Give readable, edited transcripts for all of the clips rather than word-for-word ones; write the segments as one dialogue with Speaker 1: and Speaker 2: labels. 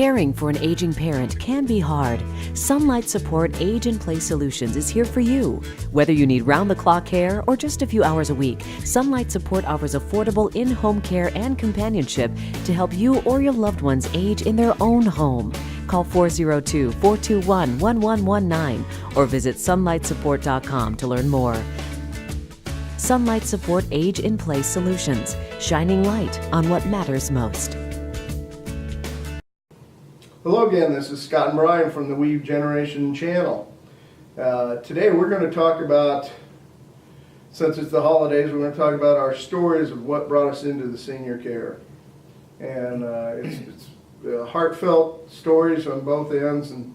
Speaker 1: Caring for an aging parent can be hard. Sunlight Support Age in Place Solutions is here for you. Whether you need round-the-clock care or just a few hours a week, Sunlight Support offers affordable in-home care and companionship to help you or your loved ones age in their own home. Call 402-421-1119 or visit sunlightsupport.com to learn more. Sunlight Support Age in Place Solutions, shining light on what matters most.
Speaker 2: Hello again, this is Scott and Brian from the Weave Generation channel. Today we're going to talk about, since it's the holidays, we're going to talk about our stories of what brought us into the senior care. And it's heartfelt stories on both ends, and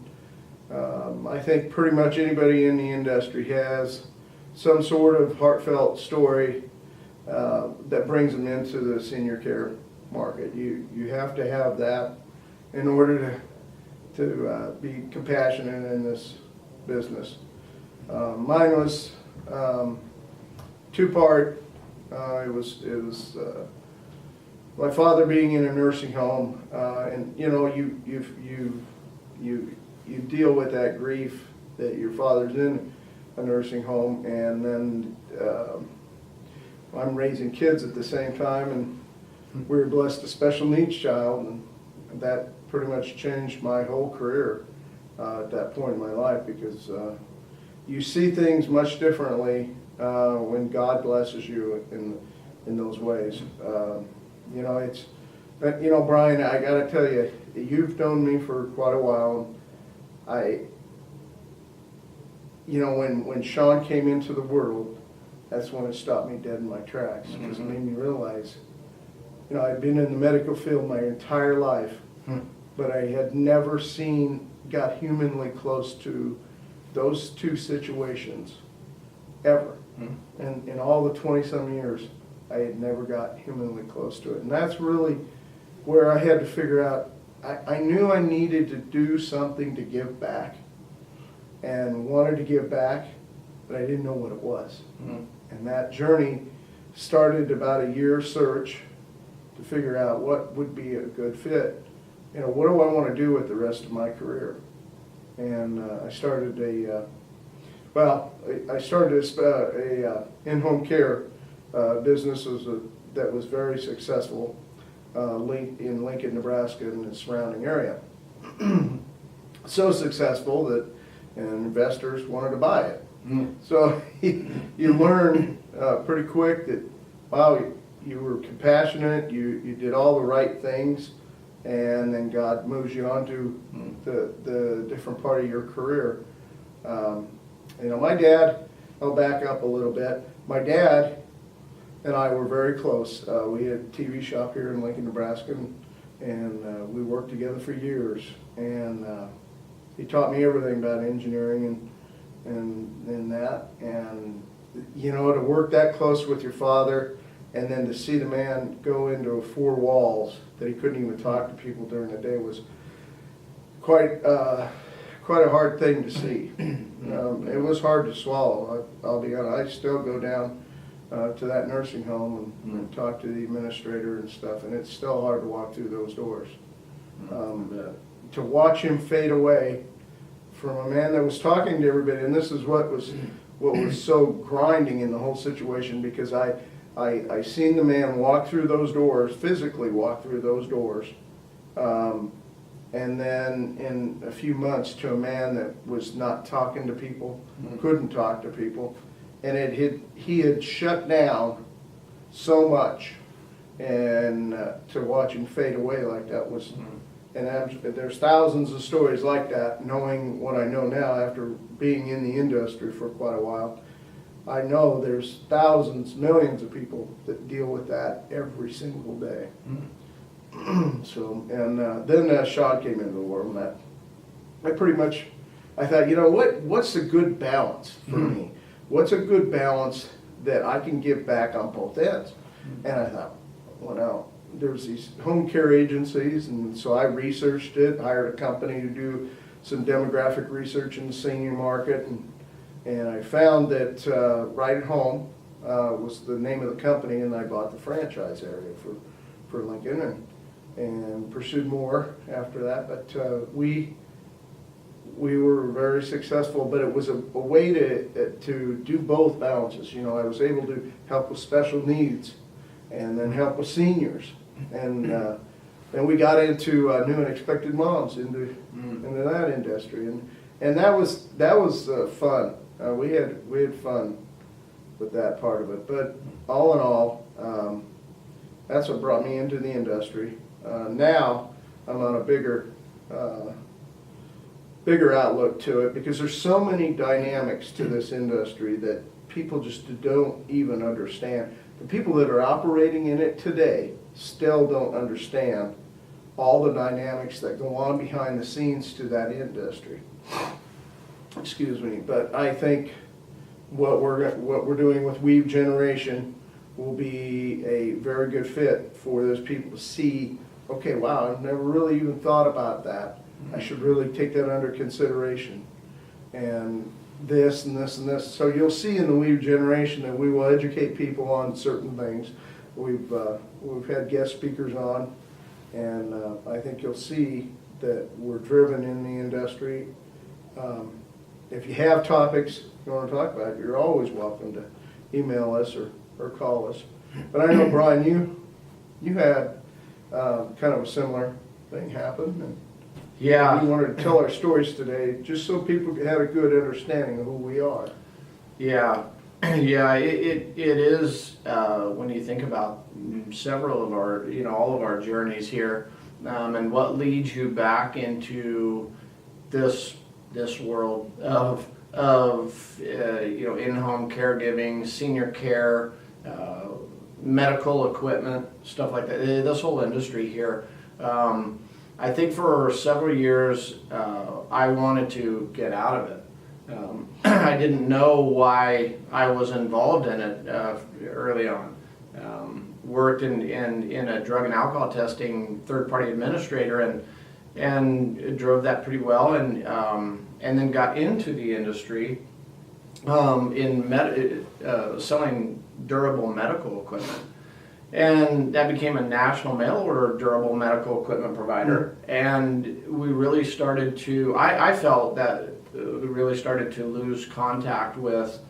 Speaker 2: I think pretty much anybody in the industry has some sort of heartfelt story that brings them into the senior care market. You have to have that in order to be compassionate in this business. Mine was two-part. It was my father being in a nursing home, and you know, you deal with that grief that your father's in a nursing home, and then I'm raising kids at the same time, and we were blessed a special needs child, and that pretty much changed my whole career at that point in my life, because you see things much differently when God blesses you in those ways. You know, Brian, I got to tell you, you've known me for quite a while. When Sean came into the world, that's when it stopped me dead in my tracks, because it made me realize, I'd been in the medical field my entire life, but I had never got humanly close to those two situations, ever. And in all the 20-some years, I had never got humanly close to it. And that's really where I had to figure out, I knew I needed to do something to give back, and wanted to give back, but I didn't know what it was. And that journey started about a year search to figure out what would be a good fit. What do I want to do with the rest of my career? And I started a in-home care business that was very successful in Lincoln, Nebraska, and the surrounding area. So successful that investors wanted to buy it. So you learn pretty quick that, wow, you were compassionate, you did all the right things, and then God moves you on to the different part of your career. My dad, I'll back up a little bit. My dad and I were very close. We had a TV shop here in Lincoln, Nebraska, and we worked together for years. And he taught me everything about engineering and that. And to work that close with your father, and then to see the man go into four walls that he couldn't even talk to people during the day was quite a hard thing to see. It was hard to swallow. I'll be honest. I still go down to that nursing home and talk to the administrator and stuff, and it's still hard to walk through those doors. To watch him fade away from a man that was talking to everybody, and this is what was so grinding in the whole situation, because I seen the man walk through those doors, physically walk through those doors, and then in a few months to a man that was not talking to people, couldn't talk to people, and he had shut down so much, and to watch him fade away like that was, and there's thousands of stories like that, knowing what I know now after being in the industry for quite a while. I know there's thousands, millions of people that deal with that every single day. So, and then Sean came into the world, and I pretty much, I thought, what's a good balance for me? What's a good balance that I can give back on both ends? And I thought, well, there's these home care agencies, and so I researched it, hired a company to do some demographic research in the senior market, and I found that Right at Home was the name of the company, and I bought the franchise area for Lincoln, and pursued more after that. But we were very successful, but it was a way to do both balances. You know, I was able to help with special needs and then help with seniors. And then we got into new and expected moms into that industry. And that was fun. We had fun with that part of it. But all in all, that's what brought me into the industry. Now I'm on a bigger outlook to it, because there's so many dynamics to this industry that people just don't even understand. The people that are operating in it today still don't understand all the dynamics that go on behind the scenes to that industry. Excuse me, but I think what we're doing with Weave Generation will be a very good fit for those people to see, okay, wow, I've never really even thought about that. I should really take that under consideration. And this and this and this. So you'll see in the Weave Generation that we will educate people on certain things. We've had guest speakers on, and I think you'll see that we're driven in the industry. If you have topics you want to talk about, you're always welcome to email us or call us. But I know, Brian, you had kind of a similar thing happen, and
Speaker 3: yeah,
Speaker 2: we wanted to tell our stories today just so people had a good understanding of who we are.
Speaker 3: Yeah, yeah. It is when you think about several of our, all of our journeys here, and what leads you back into this world of in-home caregiving, senior care, medical equipment, stuff like that. This whole industry here. I think for several years I wanted to get out of it. I didn't know why I was involved in it early on. Worked in a drug and alcohol testing third-party administrator and drove that pretty well, and then got into the industry in selling durable medical equipment. And that became a national mail order durable medical equipment provider. And we really started to, I felt that we really started to lose contact with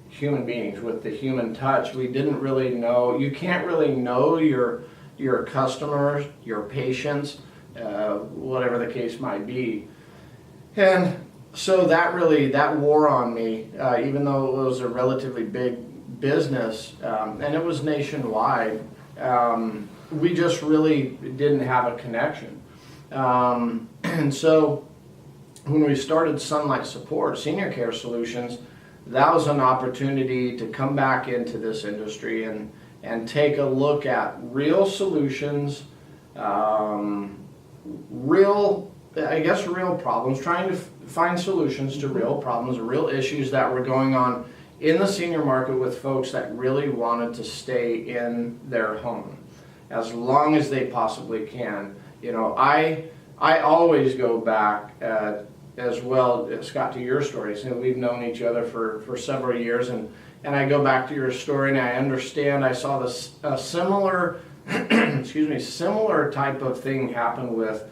Speaker 3: human beings, with the human touch. We didn't really know, you can't really know your customers, your patients, whatever the case might be. And so that wore on me, even though it was a relatively big business, and it was nationwide. We just really didn't have a connection. And so when we started Sunlight Support Senior Care Solutions, that was an opportunity to come back into this industry and take a look at real solutions, real problems, trying to find solutions to real problems, real issues that were going on in the senior market with folks that really wanted to stay in their home as long as they possibly can. I always go back as well, Scott, to your story. So we've known each other for several years, and I go back to your story and I understand. I saw this similar similar type of thing happen with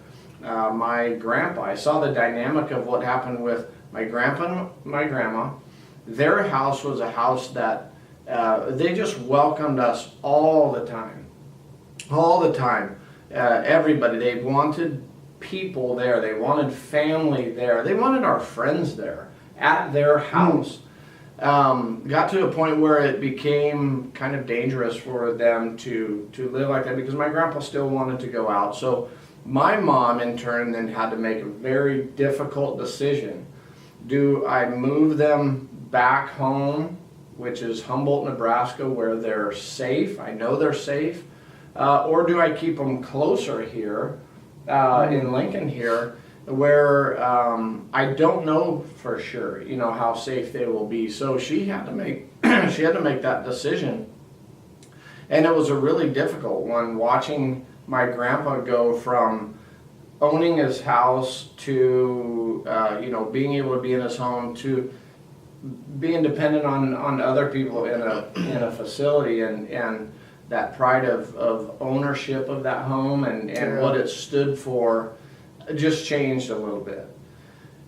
Speaker 3: my grandpa. I saw the dynamic of what happened with my grandpa and my grandma. Their house was a house that they just welcomed us all the time. Everybody, they wanted people there. They wanted family there. They wanted our friends there at their house. Got to a point where it became kind of dangerous for them to live like that, because my grandpa still wanted to go out. So my mom, in turn, then had to make a very difficult decision. Do I move them back home, which is Humboldt, Nebraska, where they're safe? I know they're safe. Or do I keep them closer here in Lincoln here, where I don't know for sure, how safe they will be. So she had to make that decision, and it was a really difficult one, watching my grandpa go from owning his house to being able to be in his home to being dependent on other people in a facility, and that pride of ownership of that home and what it stood for just changed a little bit.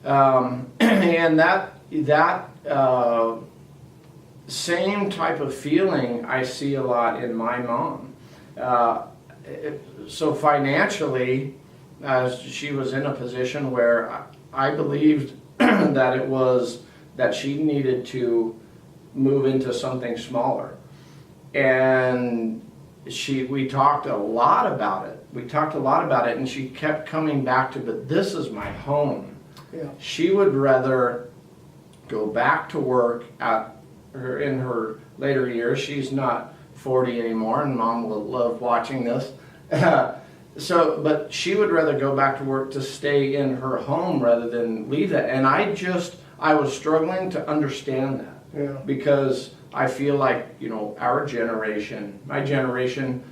Speaker 3: And that same type of feeling I see a lot in my mom. So financially, she was in a position where I believed that she needed to move into something smaller. And we talked a lot about it. And she kept coming back to, but this is my home.
Speaker 2: Yeah.
Speaker 3: She would rather go back to work in her later years. She's not 40 anymore, and Mom will love watching this. But she would rather go back to work to stay in her home rather than leave that. And I was struggling to understand that.
Speaker 2: Yeah.
Speaker 3: Because I feel like, my generation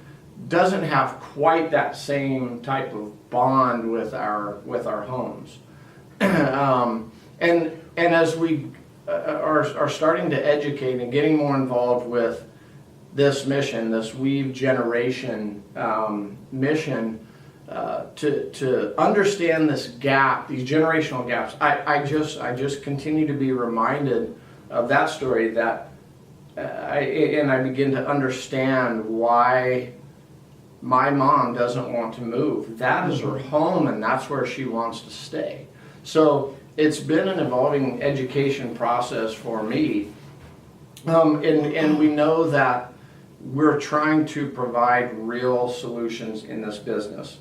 Speaker 3: doesn't have quite that same type of bond with our homes. And as we are starting to educate and getting more involved with this mission, this Weave Generation mission, to understand this gap, these generational gaps, I just continue to be reminded of that story, that I begin to understand why my mom doesn't want to move. That is her home, and that's where she wants to stay. So it's been an evolving education process for me, and we know that we're trying to provide real solutions in this business.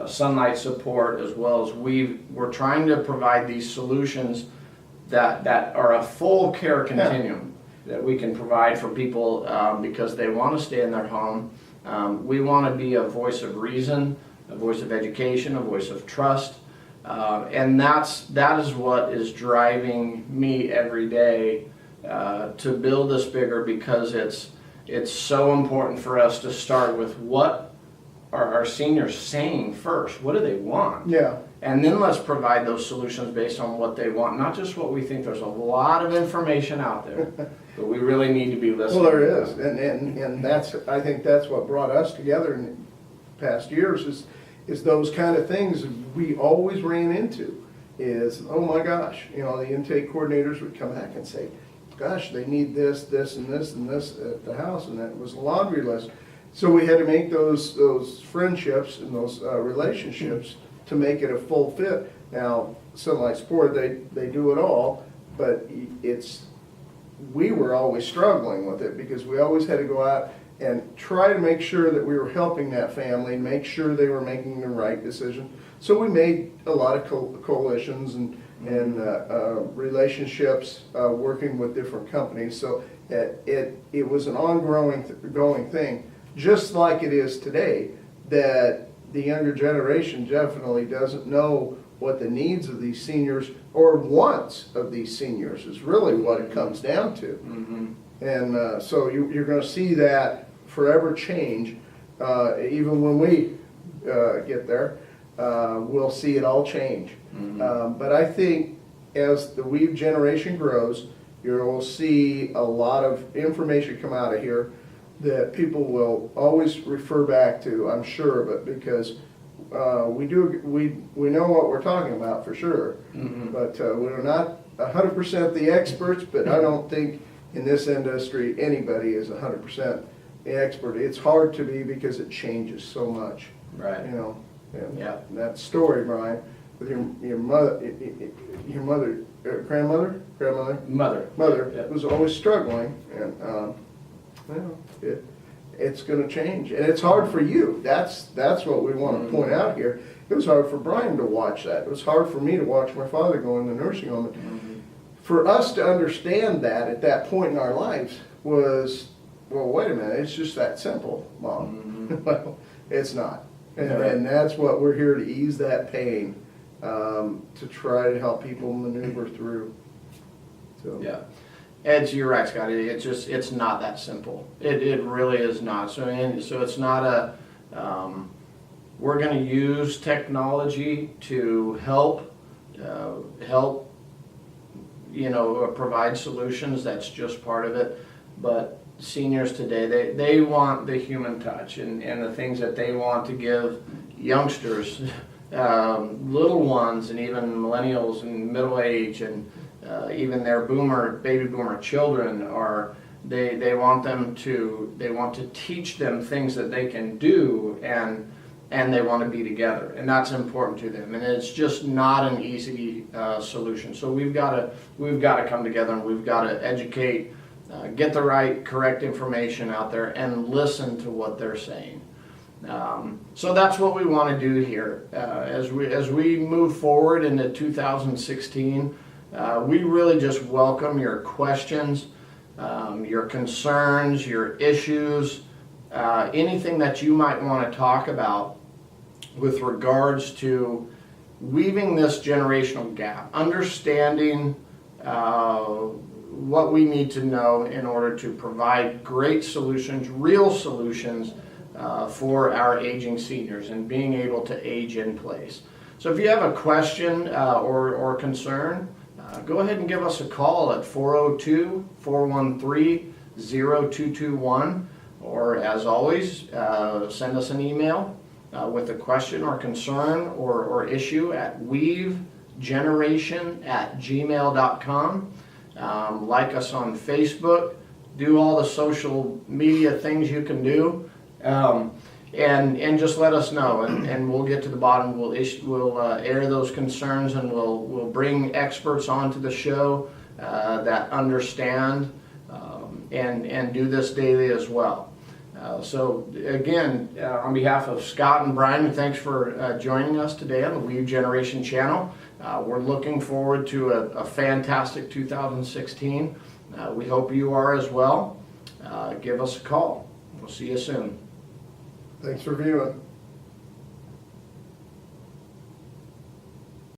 Speaker 3: Sunlight Support, as well as we're trying to provide these solutions that are a full care continuum that we can provide for people because they want to stay in their home. We want to be a voice of reason, a voice of education, a voice of trust, and that is what is driving me every day to build this bigger, because it's so important for us to start with what are our seniors saying first. What do they want?
Speaker 2: Yeah.
Speaker 3: And then let's provide those solutions based on what they want, not just what we think. There's a lot of information out there, but we really need to be listening.
Speaker 2: Well, there is, and I think that's what brought us together in past years is those kind of things we always ran into. Is, oh my gosh, the intake coordinators would come back and say, gosh, they need this, this, and this, and this at the house, and that was a laundry list. So we had to make those friendships and those relationships to make it a full fit. Now, Sunlight Support, they do it all, but we were always struggling with it because we always had to go out and try to make sure that we were helping that family, make sure they were making the right decision. So we made a lot of coalitions and relationships working with different companies. So it was an ongoing thing, just like it is today, that the younger generation definitely doesn't know what the needs of these seniors or wants of these seniors is really what it comes down to.
Speaker 3: Mm-hmm.
Speaker 2: And so you're going to see that forever change. Even when we get there, we'll see it all change.
Speaker 3: Mm-hmm.
Speaker 2: But I think as the Weave generation grows, you'll see a lot of information come out of here that people will always refer back to, I'm sure, but because we know what we're talking about for sure. Mm-hmm. But we're not 100% the experts, but I don't think in this industry anybody is 100% the expert. It's hard to be because it changes so much.
Speaker 3: Right.
Speaker 2: And that story, Brian, with your mother
Speaker 3: Yep.
Speaker 2: was always struggling, and it's going to change, and it's hard for you. That's what we want to point out here. It was hard for Brian to watch that. It was hard for me to watch my father go in the nursing home. Mm-hmm. For us to understand that at that point in our lives was, well, wait a minute, it's just that simple, Mom. Mm-hmm. Well, it's not. And that's what we're here to ease that pain, to try to help people maneuver through. So.
Speaker 3: Yeah. You're right, Scotty. It's not that simple. It really is not. So it's not we're going to use technology to help provide solutions. That's just part of it. But seniors today, they want the human touch and the things that they want to give youngsters, little ones, and even millennials and middle age, and even their baby boomer children are. They want to teach them things that they can do, and they want to be together, and that's important to them. And it's just not an easy solution. So we've got to come together, and we've got to educate, get the correct information out there, and listen to what they're saying. So that's what we want to do here as we move forward into 2016. We really just welcome your questions, your concerns, your issues, anything that you might want to talk about with regards to weaving this generational gap, understanding what we need to know in order to provide great solutions, real solutions for our aging seniors and being able to age in place. So if you have a question or concern, go ahead and give us a call at 402-413-0221, or as always, send us an email with a question or concern or issue at weavegeneration@gmail.com. Like us on Facebook, do all the social media things you can do, and just let us know, and we'll get to the bottom. We'll air those concerns, and we'll bring experts onto the show that understand and do this daily as well. So again, on behalf of Scott and Brian, thanks for joining us today on the Weave Generation channel. We're looking forward to a fantastic 2016. We hope you are as well. Give us a call. We'll see you soon.
Speaker 2: Thanks for viewing.